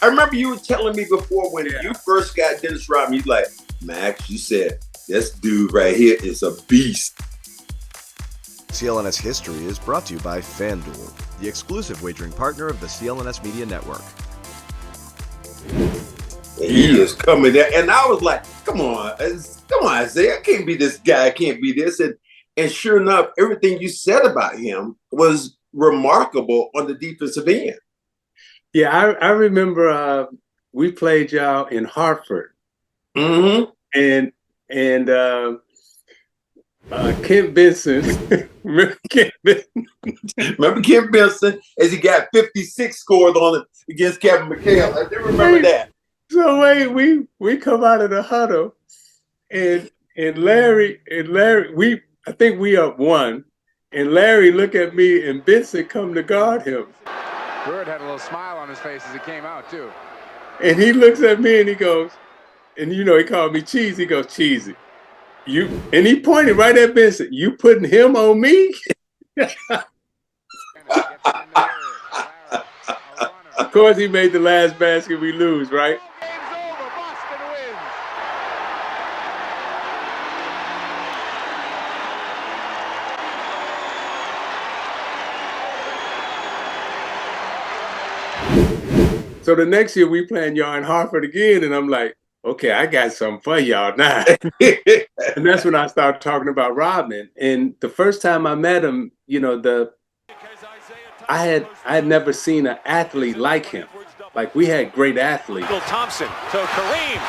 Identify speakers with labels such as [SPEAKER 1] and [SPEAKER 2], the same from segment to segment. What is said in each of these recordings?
[SPEAKER 1] I remember you were telling me before when
[SPEAKER 2] Yeah.
[SPEAKER 1] you first got Dennis Rodman, you like, Max, you said, this dude right here is a beast.
[SPEAKER 3] CLNS History is brought to you by FanDuel, the exclusive wagering partner of the CLNS Media Network.
[SPEAKER 1] And he is coming there. And I was like, come on, Isiah. I can't be this guy. I can't be this. And sure enough, everything you said about him was remarkable on the defensive end.
[SPEAKER 2] Yeah, I remember we played y'all in Hartford.
[SPEAKER 1] Mm-hmm.
[SPEAKER 2] And Kent Benson. Remember Kent Benson?
[SPEAKER 1] Remember Kim Benson as he got 56 scored on it against Kevin McHale. I do remember that.
[SPEAKER 2] So wait, we come out of the huddle, and Larry, I think we up one, and Larry look at me and Benson come to guard him.
[SPEAKER 4] Bird had a little smile on his face as he came out too.
[SPEAKER 2] And he looks at me and he goes, and you know he called me Cheesy. He goes, Cheesy, and he pointed right at Benson. You putting him on me? Of course, he made the last basket. We lose, right? So the next year we playing y'all in Hartford again, and I'm like, okay, I got something for y'all now. And that's when I started talking about Rodman. And the first time I met him, you know, I had never seen an athlete like him. Like we had great athletes.
[SPEAKER 5] Thompson to Kareem,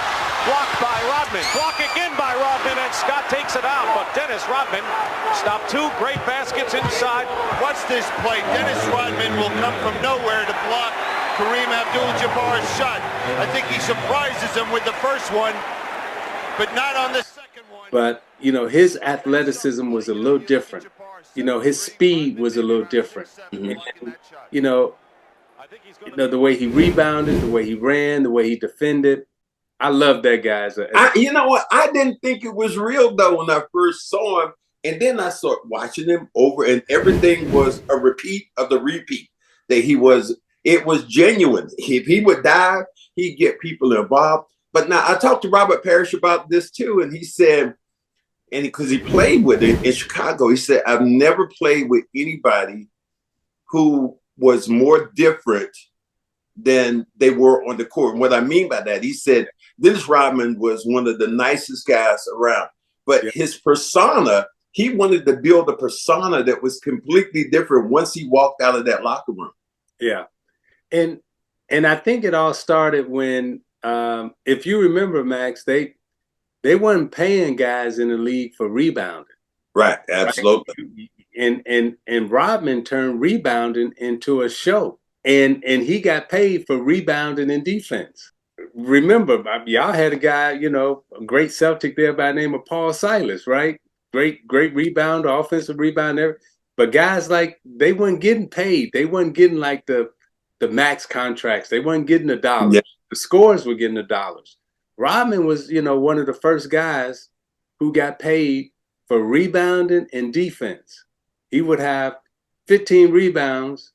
[SPEAKER 5] blocked by Rodman, blocked again by Rodman, and Scott takes it out. But Dennis Rodman stopped two great baskets inside.
[SPEAKER 6] Watch this play. Dennis Rodman will come from nowhere to block Kareem Abdul-Jabbar's shot. I think he surprises him with the first one, but not on the second one.
[SPEAKER 2] But, you know, his athleticism was a little different. You know, his speed was a little different.
[SPEAKER 1] Mm-hmm.
[SPEAKER 2] And, you know, the way he rebounded, the way he ran, the way he defended. I love that guy.
[SPEAKER 1] You know what? I didn't think it was real, though, when I first saw him. And then I started watching him over, and everything was a repeat of the repeat. That it was genuine. If he would dive, he'd get people involved. But now I talked to Robert Parrish about this too, and he said, and because he played with it in Chicago, he said, I've never played with anybody who was more different than they were on the court. And what I mean by that, he said, Dennis Rodman was one of the nicest guys around, but his persona, he wanted to build a persona that was completely different once he walked out of that locker room.
[SPEAKER 2] Yeah. And I think it all started when, if you remember, Max, they weren't paying guys in the league for rebounding.
[SPEAKER 1] Right, absolutely.
[SPEAKER 2] Right? And Rodman turned rebounding into a show, and he got paid for rebounding and defense. Remember, y'all had a guy, you know, a great Celtic there by the name of Paul Silas, right? Great rebounder, offensive rebounder. But guys like, they weren't getting paid. They weren't getting like the max contracts. They weren't getting the dollars. Yeah. The scores were getting the dollars. Rodman was, you know, one of the first guys who got paid for rebounding and defense. He would have 15 rebounds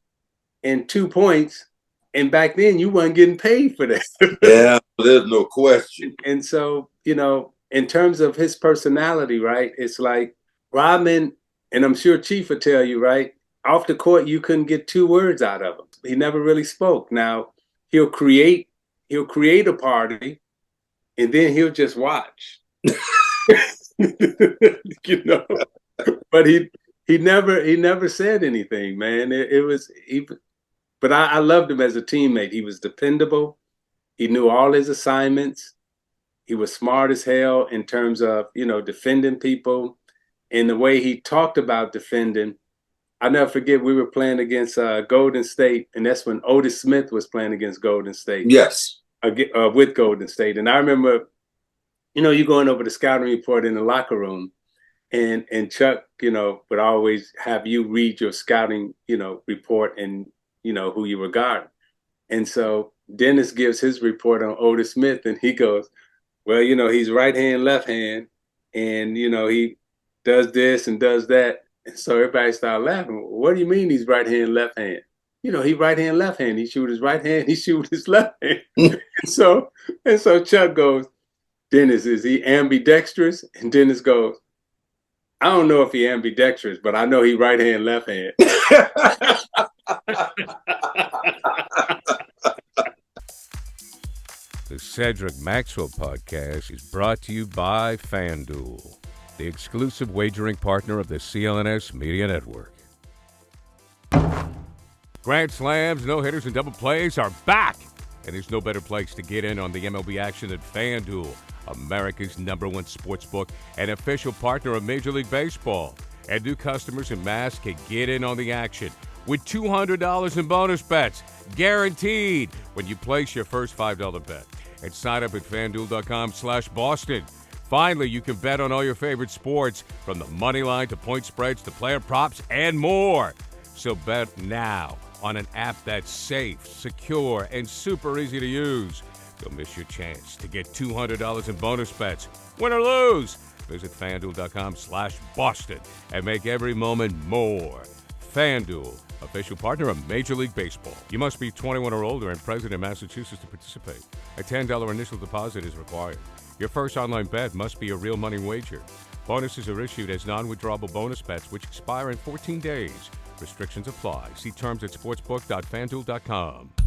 [SPEAKER 2] and 2 points. And back then you weren't getting paid for that.
[SPEAKER 1] Yeah, there's no question.
[SPEAKER 2] And so, you know, in terms of his personality, right, it's like Rodman, and I'm sure Chief would tell you, right, off the court, you couldn't get 2 words out of him. He never really spoke. Now, he'll create a party, and then he'll just watch. You know, but he never said anything, man. But I loved him as a teammate. He was dependable. He knew all his assignments. He was smart as hell in terms of, you know, defending people, and the way he talked about defending. I'll never forget, we were playing against Golden State, and that's when Otis Smith was playing against Golden State.
[SPEAKER 1] Yes.
[SPEAKER 2] With Golden State. And I remember, you know, you going over the scouting report in the locker room, and Chuck, you know, would always have you read your scouting, you know, report and, you know, who you were guarding. And so Dennis gives his report on Otis Smith, and he goes, well, you know, he's right hand, left hand, and, you know, he does this and does that. And so everybody started laughing. What do you mean he's right hand, left hand? he right hand, left hand. He shoot his right hand, he shoot his left hand. and so Chuck goes, Dennis, is he ambidextrous? And Dennis goes, I don't know if he ambidextrous, but I know he right hand, left hand.
[SPEAKER 7] The Cedric Maxwell podcast is brought to you by FanDuel, the exclusive wagering partner of the CLNS Media Network. Grand slams, no-hitters, and double plays are back, and there's no better place to get in on the MLB action than FanDuel, America's #1 sportsbook and official partner of Major League Baseball. And new customers in Mass can get in on the action with $200 in bonus bets, guaranteed when you place your first $5 bet. And sign up at FanDuel.com/Boston. Finally, you can bet on all your favorite sports, from the money line to point spreads to player props and more. So bet now on an app that's safe, secure, and super easy to use. Don't miss your chance to get $200 in bonus bets, win or lose. Visit FanDuel.com/Boston and make every moment more. FanDuel, official partner of Major League Baseball. You must be 21 or older and present in Massachusetts to participate. A $10 initial deposit is required. Your first online bet must be a real money wager. Bonuses are issued as non-withdrawable bonus bets which expire in 14 days. Restrictions apply. See terms at sportsbook.fanduel.com.